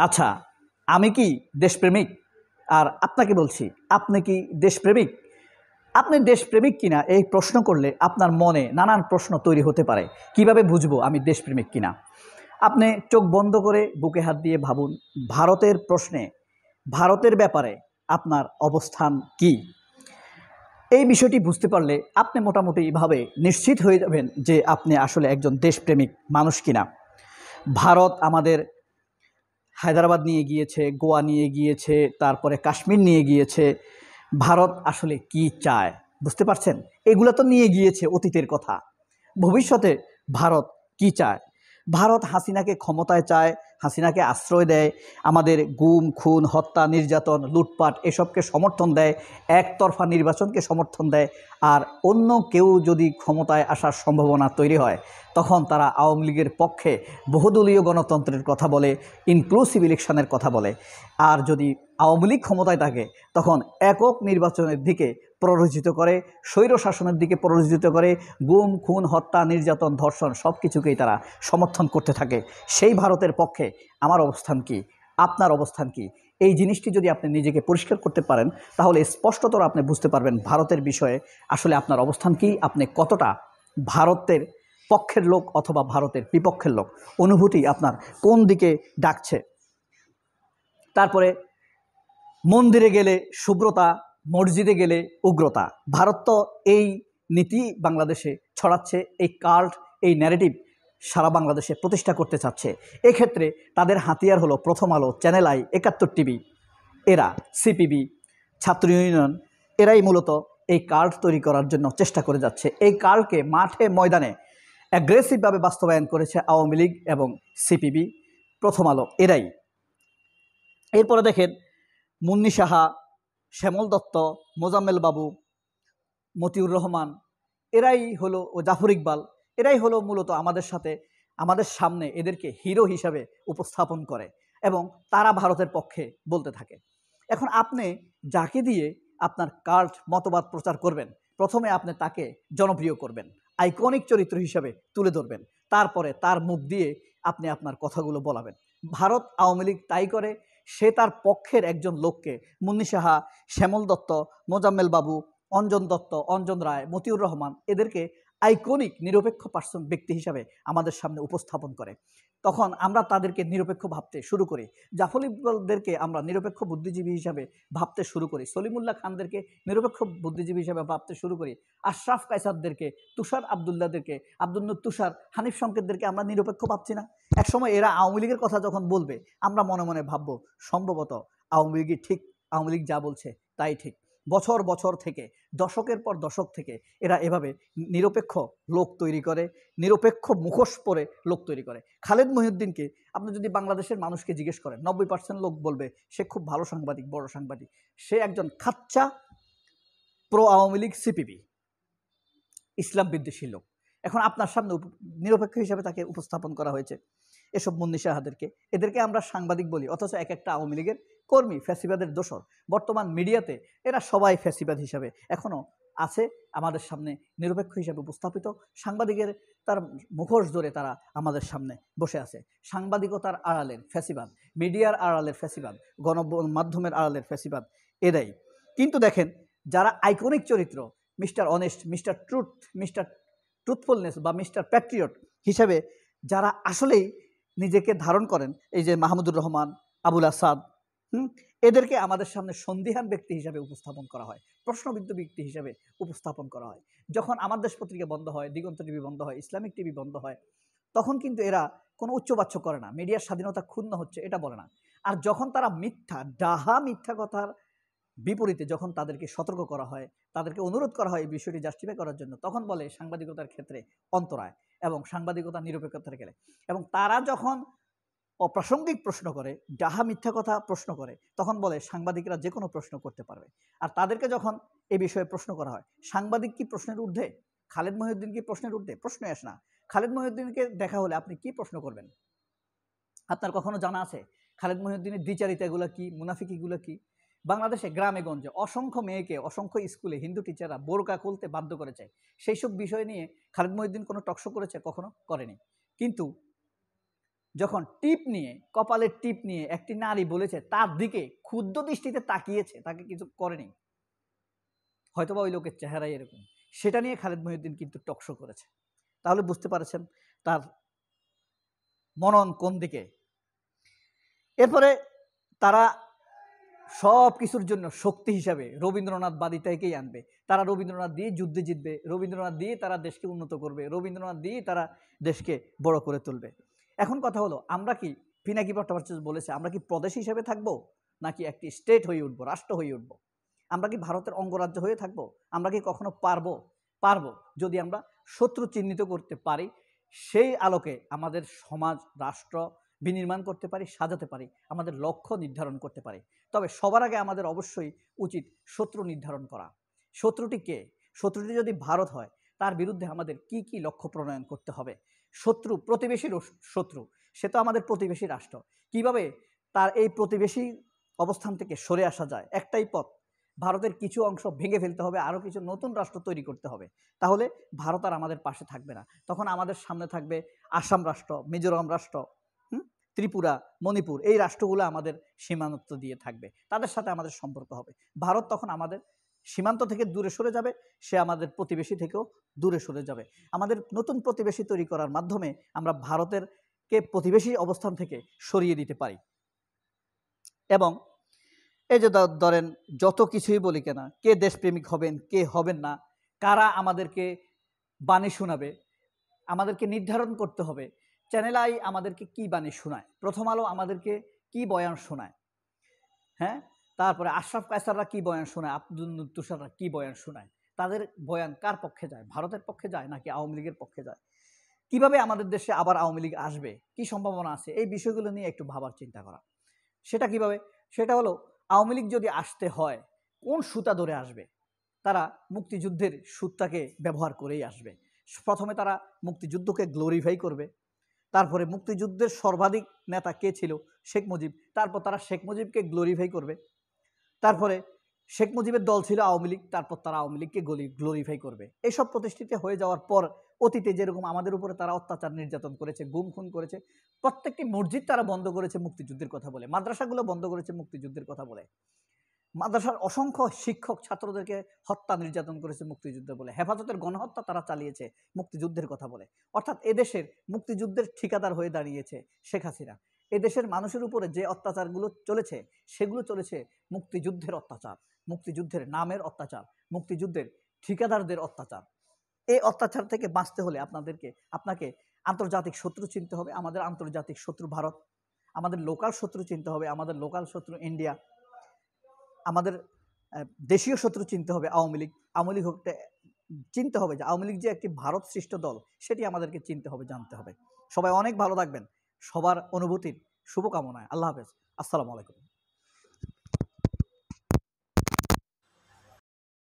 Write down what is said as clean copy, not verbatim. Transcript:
আচ্ছা, আমি কি দেশপ্রেমিক? আর আপনাকে বলছি, আপনি কি দেশপ্রেমিক? আপনি দেশপ্রেমিক কিনা এই প্রশ্ন করলে আপনার মনে নানান প্রশ্ন তৈরি হতে পারে। কিভাবে বুঝবো আমি দেশপ্রেমিক কিনা? আপনি চোখ বন্ধ করে বুকে হাত দিয়ে ভাবুন, ভারতের প্রশ্নে, ভারতের ব্যাপারে আপনার অবস্থান কি? এই বিষয়টি বুঝতে পারলে আপনি মোটামুটিভাবে নিশ্চিত হয়ে যাবেন যে আপনি আসলে একজন দেশপ্রেমিক মানুষ কিনা। ভারত আমাদের হায়দ্রাবাদ নিয়ে গিয়েছে, গোয়া নিয়ে গিয়েছে, তারপরে কাশ্মীর নিয়ে গিয়েছে। ভারত আসলে কি চায় বুঝতে পারছেন? এগুলো তো নিয়ে গিয়েছে অতীতের কথা। ভবিষ্যতে ভারত কি চায়? ভারত হাসিনাকে ক্ষমতায় চায়, হাসিনাকে আশ্রয় দেয়, আমাদের গুম খুন হত্যা নির্যাতন লুটপাট এসবকে সমর্থন দেয়, একতরফা নির্বাচনকে সমর্থন দেয়। আর অন্য কেউ যদি ক্ষমতায় আসার সম্ভাবনা তৈরি হয় তখন তারা আওয়ামী লীগের পক্ষে বহুদলীয় গণতন্ত্রের কথা বলে, ইনক্লুসিভ ইলেকশনের কথা বলে। আর যদি আওয়ামী লীগ ক্ষমতায় থাকে তখন একক নির্বাচনের দিকে প্ররোচিত করে, স্বৈর শাসনের দিকে প্ররোচিত করে, গুম খুন হত্যা নির্যাতন ধর্ষণ সব কিছুকেই তারা সমর্থন করতে থাকে। সেই ভারতের পক্ষে আমার অবস্থান কি, আপনার অবস্থান কি? এই জিনিসটি যদি আপনি নিজেকে পরিষ্কার করতে পারেন তাহলে স্পষ্টতর আপনি বুঝতে পারবেন ভারতের বিষয়ে আসলে আপনার অবস্থান কি, আপনি কতটা ভারতের পক্ষের লোক অথবা ভারতের বিপক্ষের লোক, অনুভূতি আপনার কোন দিকে ডাকছে। তারপরে মন্দিরে গেলে শুভ্রতা, মসজিদে গেলে উগ্রতা। ভারত তো এই নীতি বাংলাদেশে ছড়াচ্ছে, এই কাল্ট, এই ন্যারেটিভ সারা বাংলাদেশে প্রতিষ্ঠা করতে চাচ্ছে। এক্ষেত্রে তাদের হাতিয়ার হলো প্রথম আলো, চ্যানেল আই, ৭১ টিভি, এরা সিপিবি, ছাত্র ইউনিয়ন, এরাই মূলত এই কাল্ট তৈরি করার জন্য চেষ্টা করে যাচ্ছে। এই কাল্টকে মাঠে ময়দানে অ্যাগ্রেসিভভাবে বাস্তবায়ন করেছে আওয়ামী লীগ এবং সিপিবি, প্রথম আলো, এরাই। এরপরে দেখেন মুন্নি সাহা, শ্যামল দত্ত, মোজাম্মেল বাবু, মতিউর রহমান, এরাই হলো, ও জাফর ইকবাল, এরাই হলো মূলত আমাদের সাথে, আমাদের সামনে এদেরকে হিরো হিসাবে উপস্থাপন করে এবং তারা ভারতের পক্ষে বলতে থাকে। এখন আপনি যাকে দিয়ে আপনার কাল্ট মতবাদ প্রচার করবেন, প্রথমে আপনি তাকে জনপ্রিয় করবেন, আইকনিক চরিত্র হিসাবে তুলে ধরবেন, তারপরে তার মুখ দিয়ে আপনি আপনার কথাগুলো বলাবেন। ভারত আওয়ামী লীগ তাই করে। সে তার পক্ষের একজন লোককে, মুন্নি সাহা, শ্যামল দত্ত, মোজাম্মেল বাবু, অঞ্জন দত্ত, অঞ্জন রায়, মতিউর রহমান, এদেরকে আইকনিক নিরপেক্ষ পার্সন ব্যক্তি হিসাবে আমাদের সামনে উপস্থাপন করে। তখন আমরা তাদেরকে নিরপেক্ষ ভাবতে শুরু করি। জাফর ইকবালদেরকে আমরা নিরপেক্ষ বুদ্ধিজীবী হিসাবে ভাবতে শুরু করি, সলিমুল্লাহ খানদেরকে নিরপেক্ষ বুদ্ধিজীবী হিসাবে ভাবতে শুরু করি, আশরাফ কায়সারদেরকে, তুষার আবদুল্লাহদেরকে, আব্দুল নূর তুষার, হানিফ সংকেতদেরকে আমরা নিরপেক্ষ ভাবছি না? একসময় এরা আওয়ামী লীগের কথা যখন বলবে আমরা মনে মনে ভাববো সম্ভবত আওয়ামী লীগই ঠিক, আওয়ামী লীগ যা বলছে তাই ঠিক। বছর বছর থেকে, দশকের পর দশক থেকে এরা এভাবে নিরপেক্ষ লোক তৈরি করে, নিরপেক্ষ মুখোশ পরে লোক তৈরি করে। খালেদ মহিউদ্দিনকে আপনি যদি বাংলাদেশের মানুষকে জিজ্ঞেস করেন, 90% লোক বলবে সে খুব ভালো সাংবাদিক, বড় সাংবাদিক। সে একজন খাচ্চা প্রো আওয়ামী লীগ সিপিবি, ইসলাম বিদ্বেষী লোক। এখন আপনার সামনে নিরপেক্ষ হিসাবে তাকে উপস্থাপন করা হয়েছে। এসব মুন্নি সাহাদেরকে, এদেরকে আমরা সাংবাদিক বলি, অথচ এক একটা আওয়ামী লীগের কর্মী, ফ্যাসিবাদের দোসর। বর্তমান মিডিয়াতে এরা সবাই ফ্যাসিবাদ হিসাবে এখনও আছে, আমাদের সামনে নিরপেক্ষ হিসাবে উপস্থাপিত। সাংবাদিকের তার মুখোশ ধরে তারা আমাদের সামনে বসে আছে। সাংবাদিকতার আড়ালের ফ্যাসিবাদ, মিডিয়ার আড়ালের ফ্যাসিবাদ, গণমাধ্যমের আড়ালের ফ্যাসিবাদ এরাই। কিন্তু দেখেন, যারা আইকনিক চরিত্র, mister honest, mister truth, mister truthfulness বা মিস্টার প্যাট্রিয়ট হিসেবে যারা আসলেই নিজেকে ধারণ করেন, এই যে মাহমুদুর রহমান, আবুল আসাদ, এদেরকে আমাদের সামনে সন্দিহান ব্যক্তি হিসাবে উপস্থাপন করা হয়, প্রশ্নবিদ্ধ ব্যক্তি হিসাবে উপস্থাপন করা হয়। যখন আমার দেশ পত্রিকা বন্ধ হয়, দিগন্ত টিভি বন্ধ হয়, ইসলামিক টিভি বন্ধ হয়, তখন কিন্তু এরা কোনো উচ্চবাচ্য করে না, মিডিয়ার স্বাধীনতা ক্ষুণ্ণ হচ্ছে এটা বলে না। আর যখন তারা মিথ্যা, ডাহা মিথ্যা কথার বিপরীতে যখন তাদেরকে সতর্ক করা হয়, তাদেরকে অনুরোধ করা হয় এই বিষয়টি জাস্টিফাই করার জন্য, তখন বলে সাংবাদিকতার ক্ষেত্রে অন্তরায় এবং সাংবাদিকতা নিরপেক্ষতার গেলে। এবং তারা যখন অপ্রাসঙ্গিক প্রশ্ন করে, ডাহা মিথ্যা কথা প্রশ্ন করে, তখন বলে সাংবাদিকরা যে কোনো প্রশ্ন করতে পারবে। আর তাদেরকে যখন এই বিষয়ে প্রশ্ন করা হয়, সাংবাদিক কি প্রশ্নের ঊর্ধ্বে? খালেদ মহিউদ্দিন কি প্রশ্নের ঊর্ধ্বে? প্রশ্নই আসে না। খালেদ মহিউদ্দিনকে দেখা হলে আপনি কি প্রশ্ন করবেন? আপনার কখনো জানা আছে খালেদ মহিউদ্দিনের দ্বিচারিতাগুলো কি, মুনাফিকিগুলো কি? বাংলাদেশে গ্রামে গঞ্জে অসংখ্য মেয়েকে, অসংখ্য স্কুলে হিন্দু টিচাররা বোরকা খুলতে বাধ্য করেছে। সেই সব বিষয় নিয়ে খালেদ মহিউদ্দিন কোনো টকশো করেছে? কখনো করেনি। কিন্তু যখন টিপ নিয়ে, কপালের টিপ নিয়ে একটি নারী বলেছে, তার দিকে ক্ষুদ্র দৃষ্টিতে তাকিয়েছে, তাকে কিছু করেনি, হয়তোবা ওই লোকের চেহারাই এরকম, সেটা নিয়ে খালেদ মহিউদ্দিন কিন্তু টকশো করেছে। তাহলে বুঝতে পারছেন তার মনন কোন দিকে। এরপরে তারা সব কিছুর জন্য শক্তি হিসাবে রবীন্দ্রনাথ বাদিতাকেই আনবে। তারা রবীন্দ্রনাথ দিয়ে যুদ্ধে জিতবে, রবীন্দ্রনাথ দিয়ে তারা দেশকে উন্নত করবে, রবীন্দ্রনাথ দিয়ে তারা দেশকে বড় করে তুলবে। এখন কথা হলো, আমরা কি, পিনাকি ভট্টাচার্য বলেছে, আমরা কি প্রদেশ হিসেবে থাকবো নাকি একটি স্টেট হয়ে উঠবো, রাষ্ট্র হয়ে উঠবো? আমরা কি ভারতের অঙ্গরাজ্য হয়ে থাকবো? আমরা কি কখনো পারবো? পারবো যদি আমরা শত্রু চিহ্নিত করতে পারি, সেই আলোকে আমাদের সমাজ, রাষ্ট্র বিনির্মাণ করতে পারি, সাজাতে পারি, আমাদের লক্ষ্য নির্ধারণ করতে পারি। তবে সবার আগে আমাদের অবশ্যই উচিত শত্রু নির্ধারণ করা। শত্রুটি কে? শত্রুটি যদি ভারত হয়, তার বিরুদ্ধে আমাদের কি কি লক্ষ্য প্রণয়ন করতে হবে? শত্রু, প্রতিবেশী শত্রু, সে তো আমাদের প্রতিবেশী রাষ্ট্র। কিভাবে তার এই প্রতিবেশী অবস্থান থেকে সরে আসা যায়? একটাই পথ, ভারতের কিছু অংশ ভেঙে ফেলতে হবে, আরও কিছু নতুন রাষ্ট্র তৈরি করতে হবে। তাহলে ভারত আর আমাদের পাশে থাকবে না। তখন আমাদের সামনে থাকবে আসাম রাষ্ট্র, মিজোরাম রাষ্ট্র, ত্রিপুরা, মণিপুর, এই রাষ্ট্রগুলো আমাদের সীমান্ত দিয়ে থাকবে, তাদের সাথে আমাদের সম্পর্ক হবে। ভারত তখন আমাদের সীমান্ত থেকে দূরে সরে যাবে, সে আমাদের প্রতিবেশী থেকেও দূরে সরে যাবে। আমাদের নতুন প্রতিবেশী তৈরি করার মাধ্যমে আমরা ভারতের প্রতিবেশী অবস্থান থেকে সরিয়ে দিতে পারি। এবং এই যে ধরেন, যত কিছুই বলি কেনা, কে দেশপ্রেমিক হবেন, কে হবেন না, কারা আমাদেরকে বাণী শোনাবে, আমাদেরকে নির্ধারণ করতে হবে। চ্যানেল আই আমাদেরকে কি বাণী শোনায়, প্রথম আলো আমাদেরকে কি বয়ান শোনায়, হ্যাঁ, তারপরে আশরাফ কায়সাররা কি বয়ান শোনায়, আব্দুল তুষাররা কি বয়ান শোনায়, তাদের বয়ান কার পক্ষে যায়? ভারতের পক্ষে যায় নাকি আওয়ামী লীগের পক্ষে যায়? কিভাবে আমাদের দেশে আবার আওয়ামী লীগ আসবে, কি সম্ভাবনা আছে, এই বিষয়গুলো নিয়ে একটু ভাবার চিন্তা করা। সেটা কিভাবে? সেটা হলো, আওয়ামী লীগ যদি আসতে হয়, কোন সুতা ধরে আসবে? তারা মুক্তিযুদ্ধের সুতাকে ব্যবহার করেই আসবে। প্রথমে তারা মুক্তিযুদ্ধকে গ্লোরিফাই করবে, তারপরে মুক্তিযুদ্ধের সর্বাধিক নেতা কে ছিল? শেখ মুজিব। তারপর তারা শেখ মুজিবকে গ্লোরিফাই করবে। তারপরে শেখ মুজিবের দল ছিল আওয়ামী লীগ, তারপর তারা আওয়ামী লীগকে গ্লোরিফাই করবে। এইসব প্রতিষ্ঠিত হয়ে যাওয়ার পর অতীতে যেরকম আমাদের উপরে তারা অত্যাচার নির্যাতন করেছে, গুম খুন করেছে, প্রত্যেকটি মসজিদ তারা বন্ধ করেছে মুক্তিযুদ্ধের কথা বলে, মাদ্রাসাগুলো বন্ধ করেছে মুক্তিযুদ্ধের কথা বলে, মাদ্রাসার অসংখ্য শিক্ষক ছাত্রদেরকে হত্যা নির্যাতন করেছে মুক্তিযুদ্ধ বলে, হেফাজতের গণহত্যা তারা চালিয়েছে মুক্তিযুদ্ধের কথা বলে। অর্থাৎ এদেশের মুক্তিযুদ্ধের ঠিকাদার হয়ে দাঁড়িয়েছে শেখ হাসিনা। এদেশের মানুষের উপরে যে অত্যাচারগুলো চলেছে, সেগুলো চলেছে মুক্তিযুদ্ধের অত্যাচার, মুক্তিযুদ্ধের নামের অত্যাচার, মুক্তিযুদ্ধের ঠিকাদারদের অত্যাচার। এই অত্যাচার থেকে বাঁচতে হলে আপনাকে আন্তর্জাতিক শত্রু চিনতে হবে। আমাদের আন্তর্জাতিক শত্রু ভারত, আমাদের লোকাল শত্রু চিনতে হবে, আমাদের লোকাল শত্রু ইন্ডিয়া, আমাদের দেশীয় শত্রু চিনতে হবে আওয়ামী লীগ। আওয়ামী লীগ চিনতে হবে যে আওয়ামী লীগ যে একটি ভারত সৃষ্ট দল, সেটি আমাদেরকে চিনতে হবে, জানতে হবে। সবাই অনেক ভালো থাকবেন, সবার অনুভূতির শুভকামনায়। আল্লাহ হাফেজ, আসসালামু আলাইকুম।